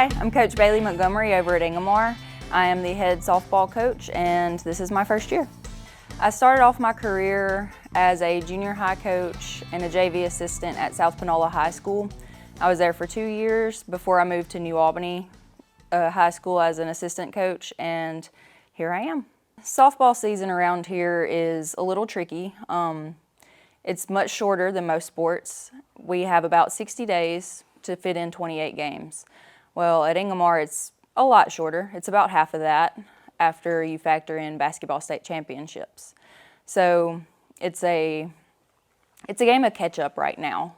Hi, I'm Coach Bailey Montgomery over at Ingomar. I am the head softball coach and this is my first year. I started off my career as a junior high coach and a JV assistant at South Panola High School. I was there for 2 years before I moved to New Albany High School as an assistant coach, and here I am. Softball season around here is a little tricky. It's much shorter than most sports. We have about 60 days to fit in 28 games. Well, at Ingomar, it's a lot shorter. It's about half of that after you factor in basketball state championships. So it's a game of catch up right now.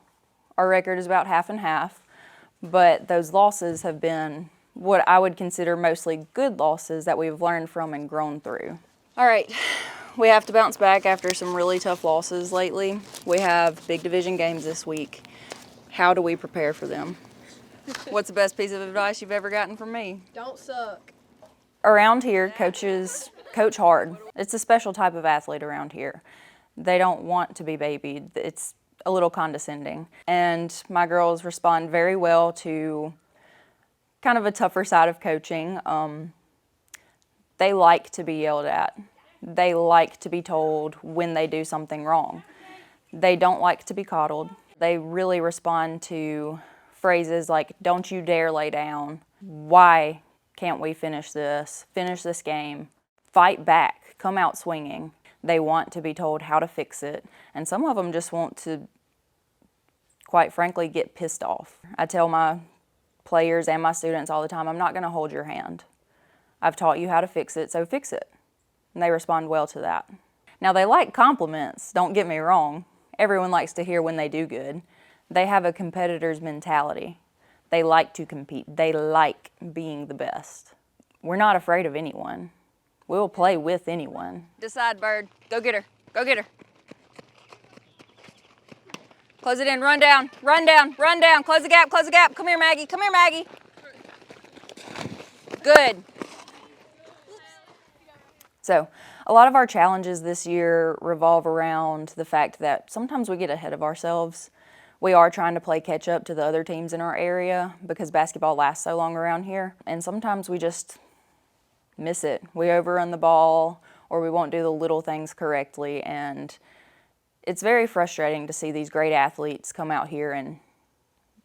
Our record is about half and half, but those losses have been what I would consider mostly good losses that we've learned from and grown through. All right, we have to bounce back after some really tough losses lately. We have big division games this week. How do we prepare for them? What's the best piece of advice you've ever gotten from me? Don't suck. Around here, coaches coach hard. It's a special type of athlete around here. They don't want to be babied. It's a little condescending. And my girls respond very well to kind of a tougher side of coaching. They like to be yelled at. They like to be told when they do something wrong. They don't like to be coddled. They really respond to phrases like, "Don't you dare lay down. Why can't we finish this game?" Fight back, come out swinging. They want to be told how to fix it. And some of them just want to, quite frankly, get pissed off. I tell my players and my students all the time, I'm not going to hold your hand. I've taught you how to fix it, so fix it. And they respond well to that. Now, they like compliments, don't get me wrong. Everyone likes to hear when they do good. They have a competitor's mentality. They like to compete. They like being the best. We're not afraid of anyone. We'll play with anyone. Decide, bird. Go get her. Go get her. Close it in. Run down. Run down. Run down. Close the gap. Close the gap. Come here, Maggie. Come here, Maggie. Good. So, a lot of our challenges this year revolve around the fact that sometimes we get ahead of ourselves. We are trying to play catch up to the other teams in our area because basketball lasts so long around here. And sometimes we just miss it. We overrun the ball or we won't do the little things correctly. And it's very frustrating to see these great athletes come out here and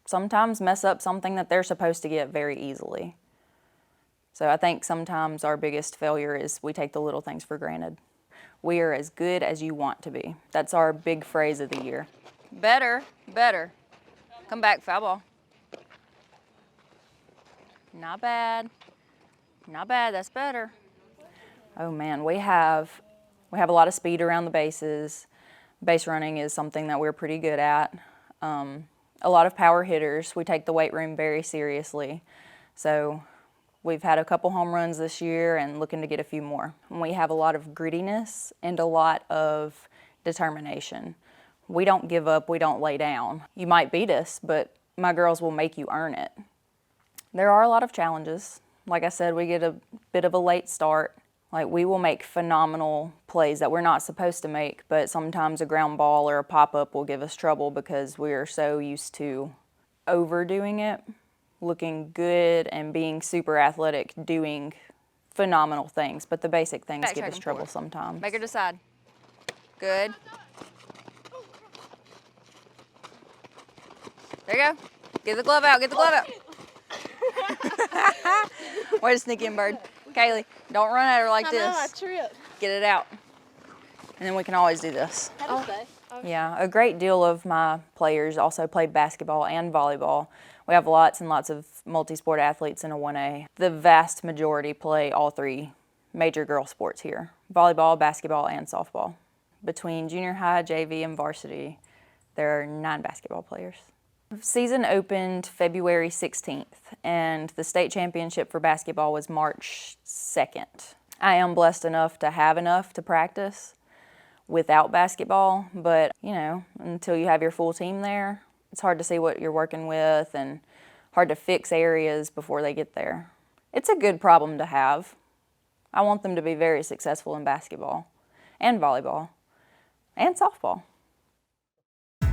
sometimes mess up something that they're supposed to get very easily. So I think sometimes our biggest failure is we take the little things for granted. We are as good as you want to be. That's our big phrase of the year. Better, better. Come back, foul ball. Not bad. Not bad, that's better. Oh man, we have a lot of speed around the bases. Base running is something that we're pretty good at. A lot of power hitters. We take the weight room very seriously. So we've had a couple home runs this year and looking to get a few more. And we have a lot of grittiness and a lot of determination. We don't give up, we don't lay down. You might beat us, but my girls will make you earn it. There are a lot of challenges. Like I said, we get a bit of a late start. Like, we will make phenomenal plays that we're not supposed to make, but sometimes a ground ball or a pop-up will give us trouble because we are so used to overdoing it, looking good and being super athletic, doing phenomenal things. But the basic things give us trouble sometimes. Make her decide. Good. There you go. Get the glove out. Get the glove out. Way to sneak in, bird. Kaylee, don't run at her like this. I tripped. Get it out. And then we can always do this. Okay. Yeah, a great deal of my players also play basketball and volleyball. We have lots and lots of multi-sport athletes in a 1A. The vast majority play all three major girl sports here: volleyball, basketball, and softball. Between junior high, JV, and varsity, there are 9 basketball players. Season opened February 16th, and the state championship for basketball was March 2nd. I am blessed enough to have enough to practice without basketball, but you know, until you have your full team there, it's hard to see what you're working with and hard to fix areas before they get there. It's a good problem to have. I want them to be very successful in basketball and volleyball and softball.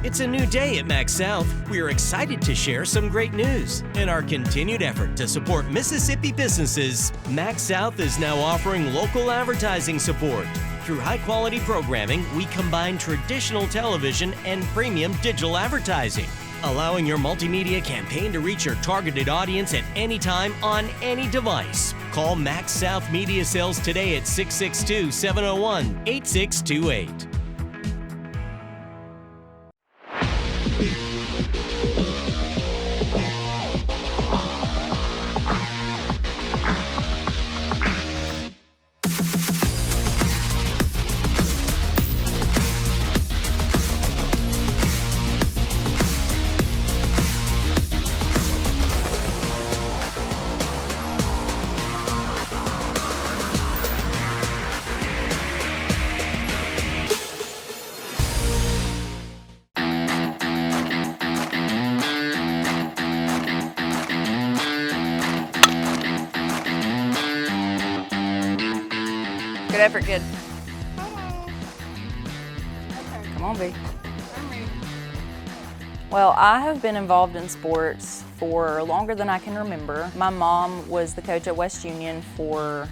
It's a new day at MaxxSouth. We are excited to share some great news. In our continued effort to support Mississippi businesses, MaxxSouth is now offering local advertising support. Through high-quality programming, we combine traditional television and premium digital advertising, allowing your multimedia campaign to reach your targeted audience at any time on any device. Call MaxxSouth Media Sales today at 662-701-8628. Good effort, kid. Come on, B. Well, I have been involved in sports for longer than I can remember. My mom was the coach at West Union for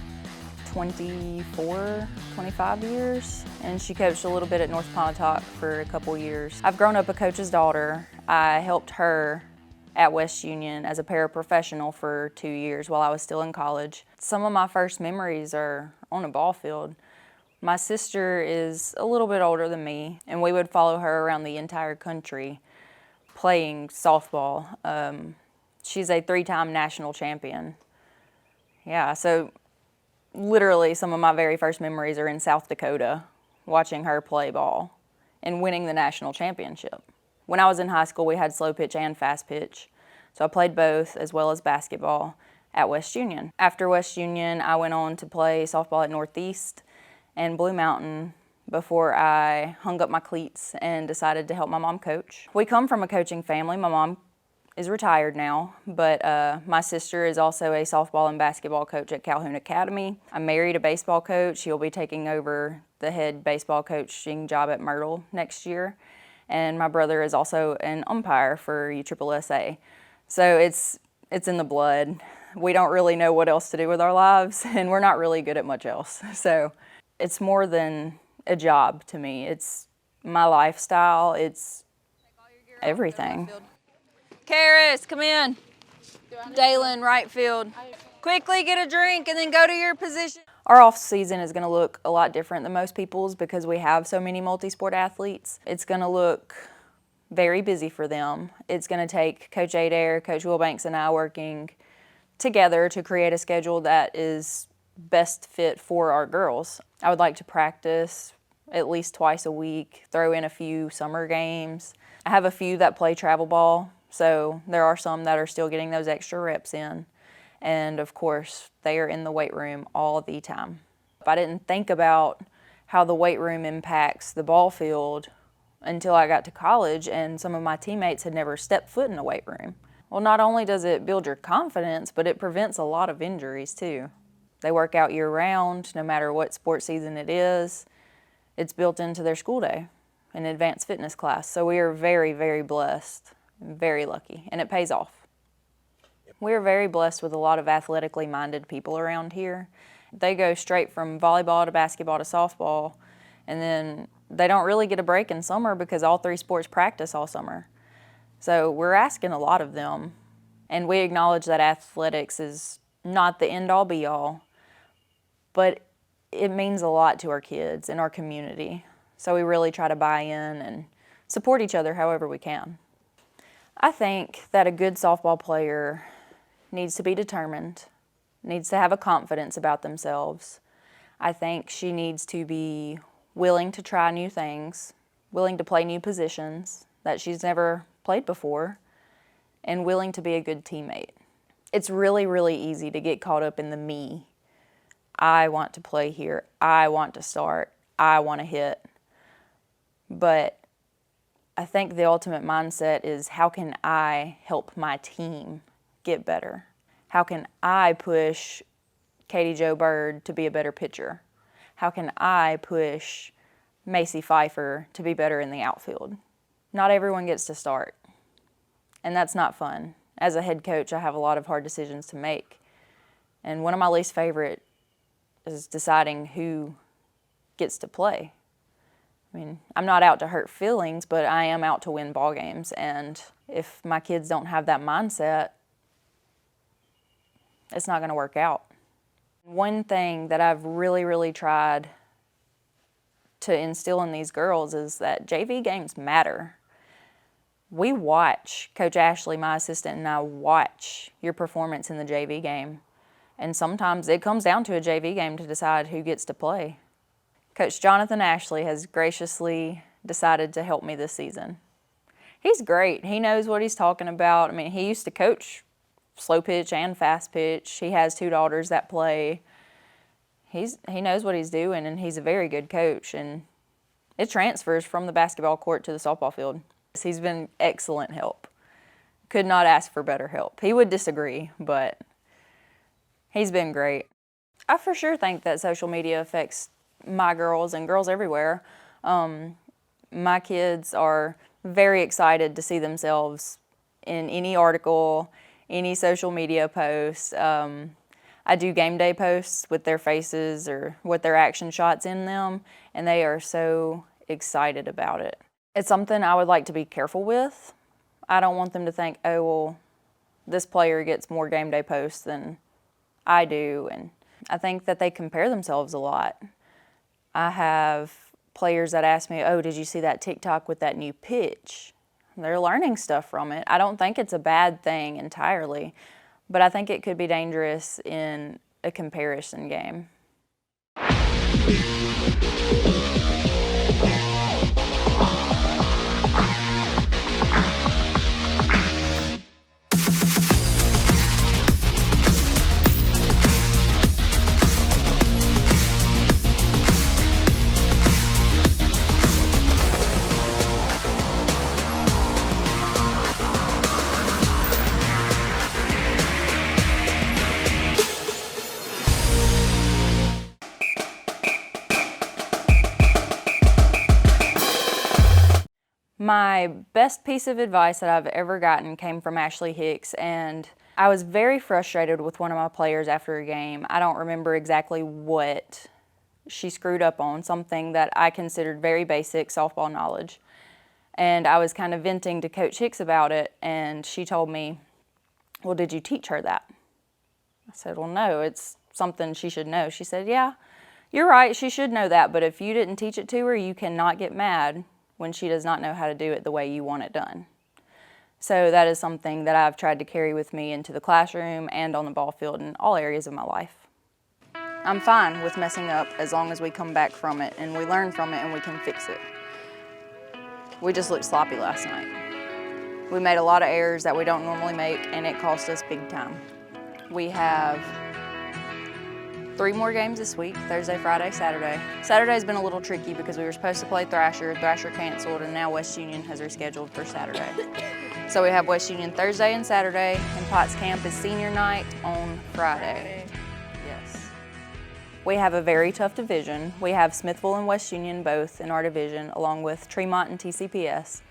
25 years, and she coached a little bit at North Pontotoc for a couple years. I've grown up a coach's daughter. I helped her at West Union as a paraprofessional for 2 years while I was still in college. Some of my first memories are on a ball field. My sister is a little bit older than me, and we would follow her around the entire country playing softball. She's a 3-time national champion. Yeah, so literally some of my very first memories are in South Dakota, watching her play ball and winning the national championship. When I was in high school, we had slow pitch and fast pitch, so I played both as well as basketball at West Union. After West Union, I went on to play softball at Northeast and Blue Mountain before I hung up my cleats and decided to help my mom coach. We come from a coaching family. My mom is retired now, but my sister is also a softball and basketball coach at Calhoun Academy. I married a baseball coach. He'll be taking over the head baseball coaching job at Myrtle next year. And my brother is also an umpire for USSSA. So it's in the blood. We don't really know what else to do with our lives, and we're not really good at much else. So it's more than a job to me. It's my lifestyle. It's everything. Karis, come in. Dalen, right field. Quickly get a drink and then go to your position. Our off season is going to look a lot different than most people's because we have so many multi-sport athletes. It's going to look very busy for them. It's going to take Coach Adair, Coach Wilbanks, and I working together to create a schedule that is best fit for our girls. I would like to practice at least twice a week, throw in a few summer games. I have a few that play travel ball, so there are some that are still getting those extra reps in. And of course, they are in the weight room all the time. I didn't think about how the weight room impacts the ball field until I got to college, and some of my teammates had never stepped foot in a weight room. Well, not only does it build your confidence, but it prevents a lot of injuries too. They work out year-round, no matter what sports season it is. It's built into their school day, an advanced fitness class. So we are very, very blessed, very lucky, and it pays off. We're very blessed with a lot of athletically minded people around here. They go straight from volleyball to basketball to softball, and then they don't really get a break in summer because all 3 sports practice all summer. So we're asking a lot of them, and we acknowledge that athletics is not the end-all be-all, but it means a lot to our kids and our community. So we really try to buy in and support each other however we can. I think that a good softball player needs to be determined, needs to have a confidence about themselves. I think she needs to be willing to try new things, willing to play new positions that she's never played before, and willing to be a good teammate. It's really, really easy to get caught up in the me. I want to play here. I want to start. I want to hit. But I think the ultimate mindset is, how can I help my team get better? How can I push Katie Jo Bird to be a better pitcher? How can I push Macy Pfeiffer to be better in the outfield? Not everyone gets to start, and that's not fun. As a head coach, I have a lot of hard decisions to make, and one of my least favorite is deciding who gets to play. I mean, I'm not out to hurt feelings, but I am out to win ball games, and if my kids don't have that mindset, it's not going to work out. One thing that I've really tried to instill in these girls is that JV games matter. We watch, Coach Ashley, my assistant, and I watch your performance in the JV game. And sometimes it comes down to a JV game to decide who gets to play. Coach Jonathan Ashley has graciously decided to help me this season. He's great. He knows what he's talking about. I mean, he used to coach slow pitch and fast pitch. He has 2 daughters that play. He knows what he's doing, and he's a very good coach. And it transfers from the basketball court to the softball field. He's been excellent help. Could not ask for better help. He would disagree, but he's been great. I for sure think that social media affects my girls and girls everywhere. My kids are very excited to see themselves in any article, any social media post. I do game day posts with their faces or with their action shots in them, and they are so excited about it. It's something I would like to be careful with. I don't want them to think, oh, well, this player gets more game day posts than I do. And I think that they compare themselves a lot. I have players that ask me, oh, did you see that TikTok with that new pitch? They're learning stuff from it. I don't think it's a bad thing entirely, but I think it could be dangerous in a comparison game. My best piece of advice that I've ever gotten came from Ashley Hicks, and I was very frustrated with one of my players after a game. I don't remember exactly what she screwed up on, something that I considered very basic softball knowledge. And I was kind of venting to Coach Hicks about it, and she told me, well, did you teach her that? I said, well, no, it's something she should know. She said, yeah, you're right, she should know that, but if you didn't teach it to her, you cannot get mad when she does not know how to do it the way you want it done. So that is something that I've tried to carry with me into the classroom and on the ball field in all areas of my life. I'm fine with messing up as long as we come back from it and we learn from it and we can fix it. We just looked sloppy last night. We made a lot of errors that we don't normally make, and it cost us big time. We have 3 more games this week, Thursday, Friday, Saturday. Saturday's been a little tricky because we were supposed to play Thrasher. Thrasher canceled, and now West Union has rescheduled for Saturday. So we have West Union Thursday and Saturday, and Potts Camp is senior night on Friday. Yes. We have a very tough division. We have Smithville and West Union both in our division, along with Tremont and TCPS.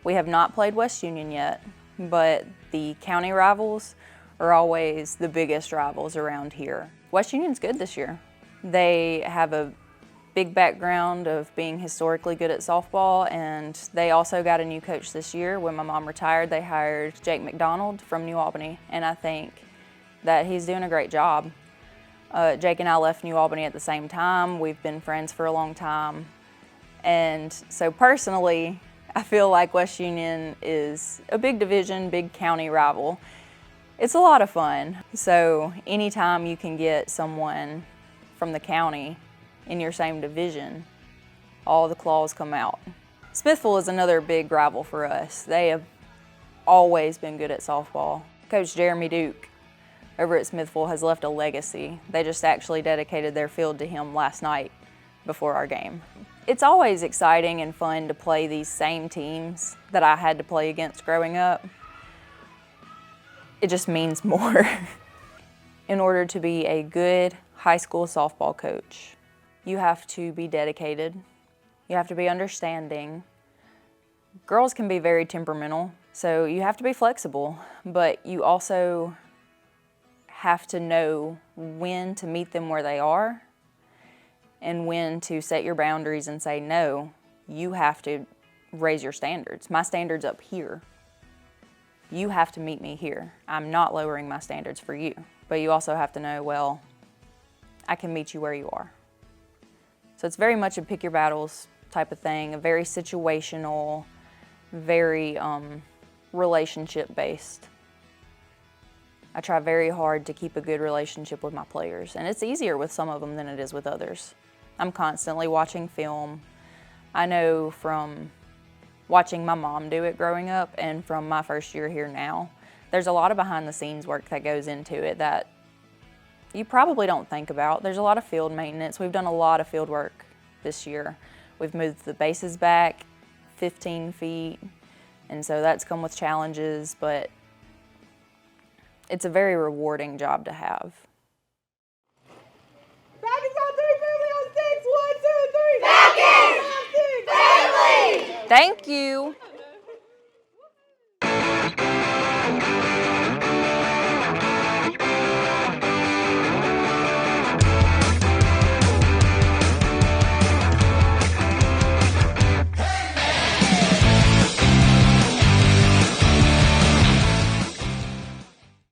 We have not played West Union yet, but the county rivals are always the biggest rivals around here. West Union's good this year. They have a big background of being historically good at softball, and they also got a new coach this year. When my mom retired, they hired Jake McDonald from New Albany, and I think that he's doing a great job. Jake and I left New Albany at the same time. We've been friends for a long time. And so personally, I feel like West Union is a big division, big county rival. It's a lot of fun. So anytime you can get someone from the county in your same division, all the claws come out. Smithville is another big rival for us. They have always been good at softball. Coach Jeremy Duke over at Smithville has left a legacy. They just actually dedicated their field to him last night before our game. It's always exciting and fun to play these same teams that I had to play against growing up. It just means more. In order to be a good high school softball coach, you have to be dedicated, you have to be understanding, Girls can be very temperamental, so you have to be flexible, but you also have to know when to meet them where they are and when to set your boundaries and say, no, you have to raise your standards. My standard's up here. You have to meet me here. I'm not lowering my standards for you. But you also have to know, well, I can meet you where you are. So it's very much a pick your battles type of thing, a very situational, very relationship-based. I try very hard to keep a good relationship with my players, and it's easier with some of them than it is with others. I'm constantly watching film. I know from watching my mom do it growing up and from my first year here now, there's a lot of behind-the-scenes work that goes into it that you probably don't think about. There's a lot of field maintenance. We've done a lot of field work this year. We've moved the bases back 15 feet, and so that's come with challenges, but it's a very rewarding job to have. Falcons on 3, Bailey on 6. 1, 2, 3. Falcons! Thank you.